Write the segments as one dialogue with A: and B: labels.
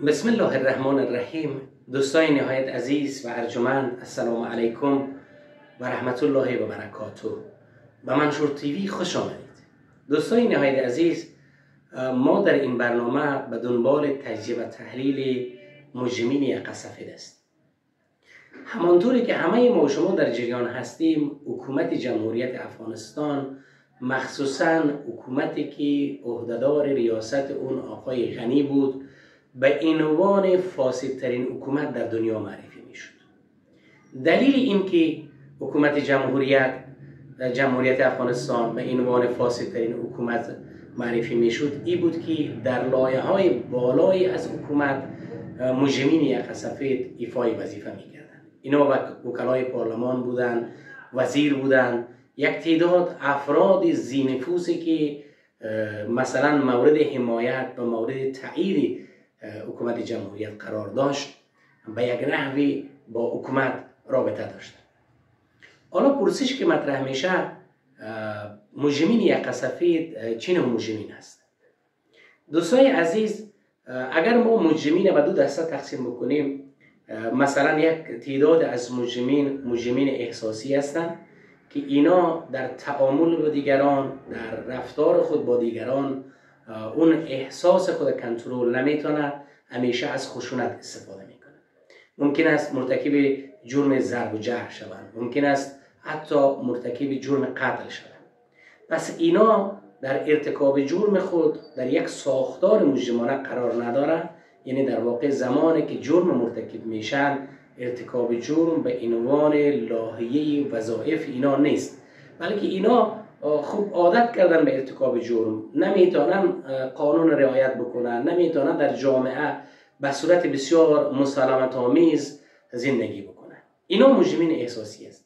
A: بسم الله الرحمن الرحیم. دوستای نهایت عزیز و ارجمند، السلام علیکم و رحمت الله و برکاته. به منشور تیوی خوش آمدید. دوستای نهایت عزیز، ما در این برنامه به دنبال تجزیه و تحلیل مجرمین یقه سفید است. همانطوری که همه ما و شما در جریان هستیم، حکومت جمهوریت افغانستان، مخصوصا حکومتی که عهدهدار ریاست اون آقای غنی بود، به عنوان فاسدترین حکومت در دنیا معرفی می شد. دلیل این که حکومت جمهوریت افغانستان به عنوان فاسدترین حکومت معرفی می شد این بود که در لایه های بالایی از حکومت مجرمین یقه سفید ایفای وظیفه می کردن. اینا وکلای پارلمان بودن، وزیر بودن، یک تعداد افراد ذی نفوذی که مثلا مورد حمایت و مورد تایید حکومت جمهوریت قرار داشت، به یک نحوی با حکومت رابطه داشت. حالا پرسش که مطرح میشه، مجرمین یقه سفید چه نوع مجرمین هست؟ دوستای عزیز، اگر ما مجرمین به دو دسته تقسیم بکنیم، مثلا یک تعداد از مجرمین احساسی هستند که اینا در تعامل با دیگران، در رفتار خود با دیگران، اون احساس خود کنترل نمیتونه، همیشه از خشونت استفاده میکنه. ممکن است مرتکب جرم ضرب و جرح شوند، ممکن است حتی مرتکب جرم قتل شوند. پس اینا در ارتکاب جرم خود در یک ساختار مجرمانه قرار نداره. یعنی در واقع زمانی که جرم مرتکب میشن، ارتکاب جرم به عنوان لاهیه وظایف اینا نیست، بلکه اینا خوب عادت کردن به ارتکاب جرم، نمیتونن قانون رعایت بکنن، نمیتونن در جامعه به صورت بسیار مسالمت آمیز زندگی بکنن. اینا مجرمین احساسی است.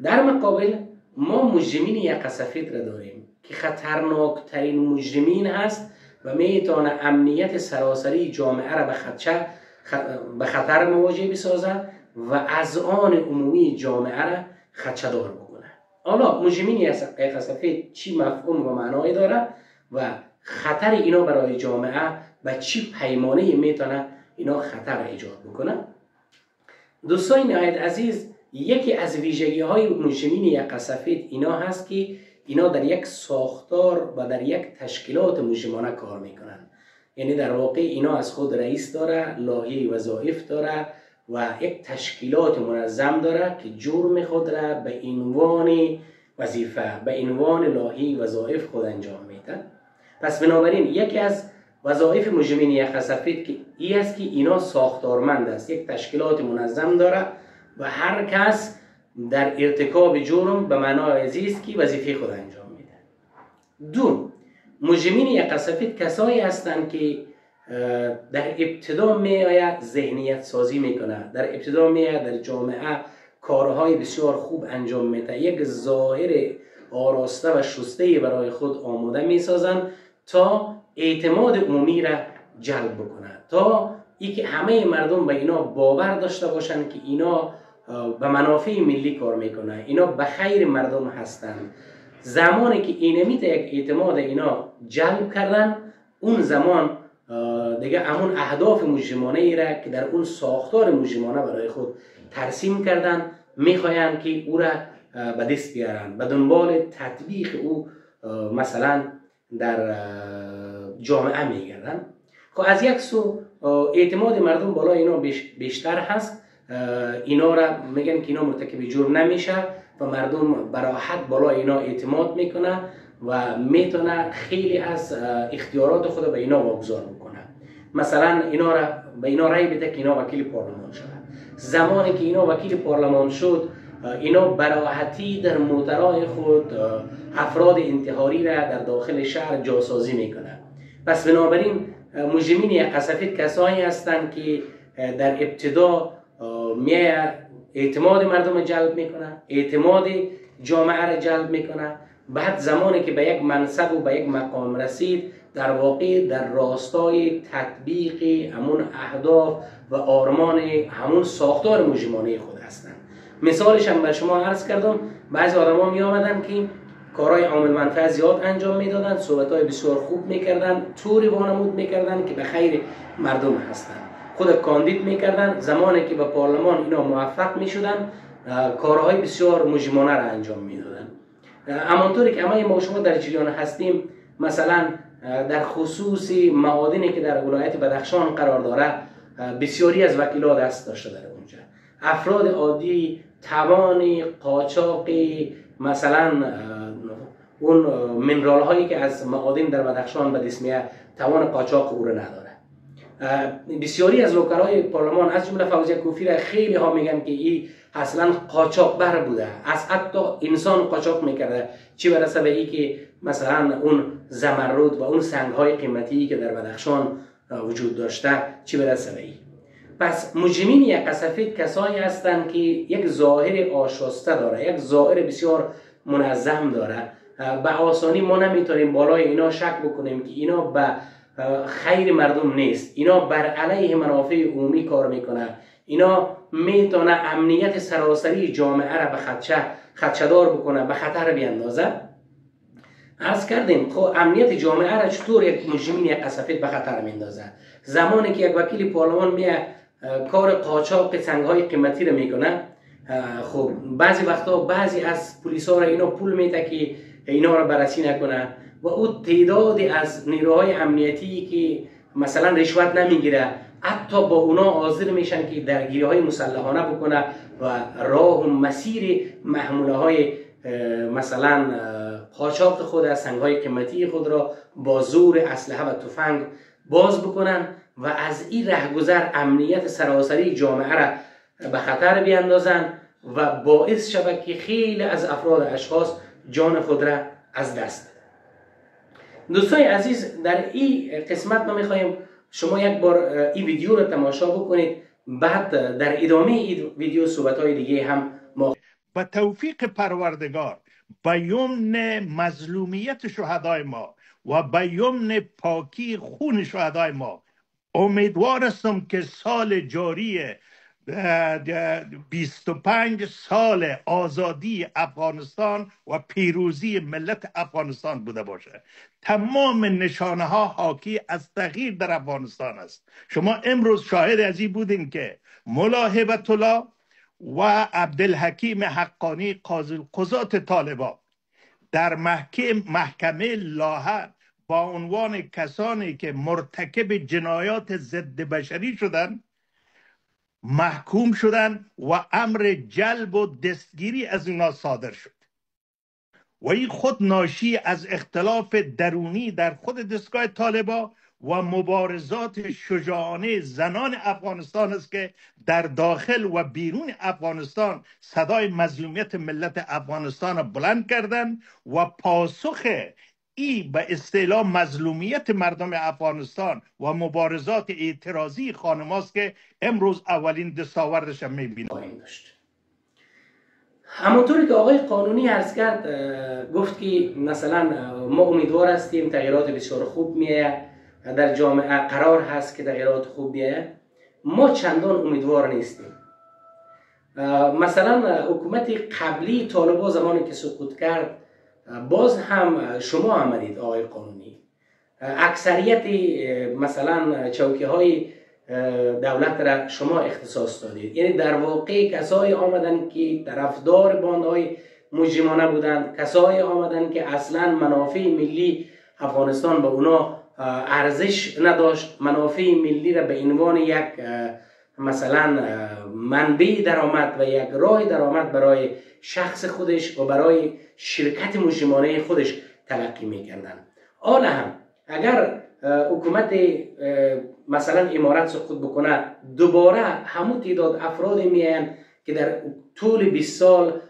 A: در مقابل ما مجرمین یقه سفید را داریم که خطرناکترین مجرمین هست و میتونه امنیت سراسری جامعه را به خطر مواجه بسازد و اذهان عمومی جامعه را خدشه‌دار بکنه. حالا مجرمین یقه سفید چی مفهوم و معنای داره و خطر اینا برای جامعه و چی پیمانه میتونه اینا خطر ایجاد بکنه؟ دوستای نهایت عزیز، یکی از ویژگی های مجرمین یقه سفید اینا هست که اینا در یک ساختار و در یک تشکیلات مجرمانه کار میکنن. یعنی در واقع اینا از خود رئیس داره، لایحه وظایف داره و یک تشکیلات منظم داره که جرم خود را به عنوان وظیفه، به عنوان لایحه وظایف خود انجام میده. پس بنابراین یکی از وظایف مجرمین یقه سفید که این است که اینا ساختارمند است، یک تشکیلات منظم داره و هر کس در ارتکاب جرم به معنای است که وظیفه خود انجام میده. دو، مجرمین یقه سفید کسایی هستند که در ابتدا میآید ذهنیت سازی میکنه، در ابتدا میآید در جامعه کارهای بسیار خوب انجام میده، یک ظاهر آراسته و شسته برای خود آماده میسازن تا اعتماد عمومی را جلب بکنه، تا اینکه همه مردم به اینا باور داشته باشند که اینا به منافع ملی کار میکنه، اینا به خیر مردم هستند. زمانی که اینمیت یک اعتماد اینا جلب کردن، اون زمان دیگه همون اهداف مجرمانه ای را که در اون ساختار مجرمانه برای خود ترسیم کردن میخواین که او را به دست بیارن، به دنبال تطبیق او مثلا در جامعه میگردن. خب از یک سو اعتماد مردم بالا اینا بیشتر هست، اینا را میگن که اینا مرتکب جرم نمیشه و مردم براحت بالا اینا اعتماد میکنه و میتونه خیلی از اختیارات خود به اینا واگذار بکنه. مثلا به اینا رای بده که اینا وکیل پارلمان شده. زمانی که اینا وکیل پارلمان شد، اینا براحتی در موترهای خود افراد انتحاری را در داخل شهر جاسازی میکنه. پس بنابراین مجرمین یقه سفید کسایی هستند که در ابتدا اعتماد مردم را جلب میکنه، اعتماد جامعه را جلب میکنه، بعد زمانی که به یک منصب و به یک مقام رسید، در واقع در راستای تطبیق همون اهداف و آرمان همون ساختار مجرمانه خود هستند. مثالش هم به شما عرض کردم، بعضی آدم ها می آمدن که کارهای عامل منفعه زیاد انجام میدادند، صحبت‌های بسیار خوب میکردند، طوری وانمود میکردند که به خیر مردم هستند. خود کاندید میکردند. زمانی که به پارلمان اینا موفق میشدند کارهای بسیار مجرمانه را انجام میدادند. همانطوری که همه ما شما در جریان هستیم، مثلا در خصوص معادنی که در ولایت بدخشان قرار داره بسیاری از وکیلا دست داشته در اونجا. افراد عادی توان قاچاق مثلا اون منرال هایی که از معادن در بدخشان به دست میاد توان قاچاق او را نداره. بسیاری از وکلای پارلمان از جمله فوزیه کوفی را خیلی ها میگن که این اصلا قاچاق بر بوده، از حتی انسان قاچاق میکرده، چی برسه به این که مثلا اون زمرد و اون سنگ های قیمتی که در بدخشان وجود داشته چی برسه به این. پس مجرمین یک سفید کسایی هستند که یک ظاهر آشاسته داره، یک ظاهر بسیار منظم داره. به آسانی ما نمیتونیم بالای اینا شک بکنیم که اینا به خیر مردم نیست، اینا بر علیه منافع عمومی کار میکنه، اینا میتونه امنیت سراسری جامعه را به خدشه‌دار بکنه، به خطر بیندازه. عرض کردیم خب امنیت جامعه را چطور یک مجرمین یک سفید به خطر میندازه؟ زمانی که یک وکیل پارلمان میه کار قاچاق سنگ‌های قیمتی رو میکنه، خب بعضی وقتا بعضی از پلیسا را اینا پول میده که اینا را بررسی نکنه و او تعدادی از نیروهای امنیتی که مثلا رشوت نمیگیره حتی با اونا حاضر میشن که درگیری های مسلحانه بکنه و راه و مسیر محموله های مثلا قاچاق خود از سنگ های قیمتی خود را با زور اسلحه و تفنگ باز بکنن و از این رهگذر امنیت سراسری جامعه را به خطر بیندازن و باعث شود که خیلی از افراد اشخاص جان خود را از دست بدن. دوستان عزیز، در این قسمت ما میخوایم شما یک بار این ویدیو رو تماشا بکنید، بعد در ادامه این ویدیو صحبت‌های دیگه هم ما
B: با توفیق پروردگار به یمن مظلومیت شهدای ما و به یمن پاکی خون شهدای ما امیدوار هستم که سال جاری 25 سال آزادی افغانستان و پیروزی ملت افغانستان بوده باشه. تمام نشانه ها حاکی از تغییر در افغانستان است. شما امروز شاهد از این بودین که ملا هیبت الله و عبدالحکیم حقانی قاضی القضات طالبان در محکمه لاهه با عنوان کسانی که مرتکب جنایات ضد بشری شدند محکوم شدند و امر جلب و دستگیری از اینا صادر شد و این خود ناشی از اختلاف درونی در خود دستگاه طالبان و مبارزات شجاعانه زنان افغانستان است که در داخل و بیرون افغانستان صدای مظلومیت ملت افغانستان را بلند کردند و پاسخ ای به اصطلاح مظلومیت مردم افغانستان و مبارزات اعتراضی خانماست که امروز اولین دستاوردش هم میبینیم.
A: همونطوری که آقای قانونی عرض کرد، گفت که مثلا ما امیدوار هستیم تغییرات بسیار خوب میه در جامعه، قرار هست که تغییرات خوب بیاید. ما چندان امیدوار نیستیم. مثلا حکومت قبلی طالبان زمانی که سقوط کرد باز هم شما آمدید آقای قانونی، اکثریت مثلا چوکی های دولت را شما اختصاص دادید. یعنی در واقع کسایی آمدن که طرفدار باندهای مجرمانه بودند، کسایی آمدن که اصلا منافع ملی افغانستان به اونا ارزش نداشت، منافع ملی را به عنوان یک مثلا منبع درآمد و یک راه درآمد برای شخص خودش و برای شرکت مجرمانه خودش تلقی می‌کردند. حالا هم اگر حکومت مثلا امارت سقوط بکنه، دوباره همون تعداد افرادی میان که در طول 20 سال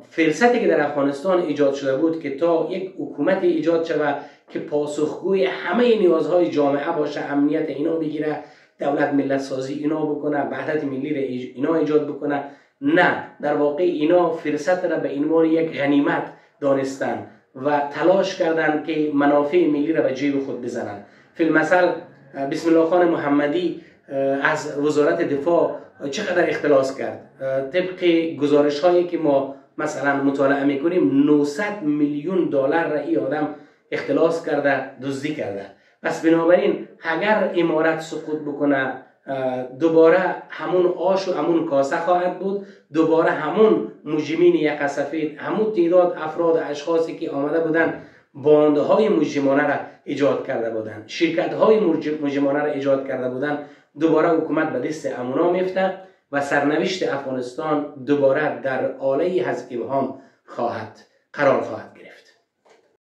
A: فرصتی که در افغانستان ایجاد شده بود که تا یک حکومت ایجاد شود که پاسخگوی همه نیازهای جامعه باشه، امنیت اینا بگیره، دولت ملت سازی اینا بکنه، وحدت ملی را اینا ایجاد بکنه، نه، در واقع اینا فرصت را به عنوان یک غنیمت دانستن و تلاش کردند که منافع ملی را به جیب خود بزنند. فی المثل بسم الله خان محمدی از وزارت دفاع چقدر اختلاس کرد. طبق گزارش هایی که ما مثلا مطالعه میکنیم 900 میلیون دلار را این آدم اختلاس کرده، دزدی کرده. پس بنابراین اگر امارت سقوط بکنه دوباره همون آش و همون کاسه خواهد بود، دوباره همون مجرمین یک سفید، همون تعداد افراد اشخاصی که آمده بودن بانده های مجرمانه را ایجاد کرده بودن، شرکت های مجرمانه را ایجاد کرده بودن، دوباره حکومت به دست امونا میفته و سرنوشت افغانستان دوباره در آله از ابهام قرار خواهد گرفت.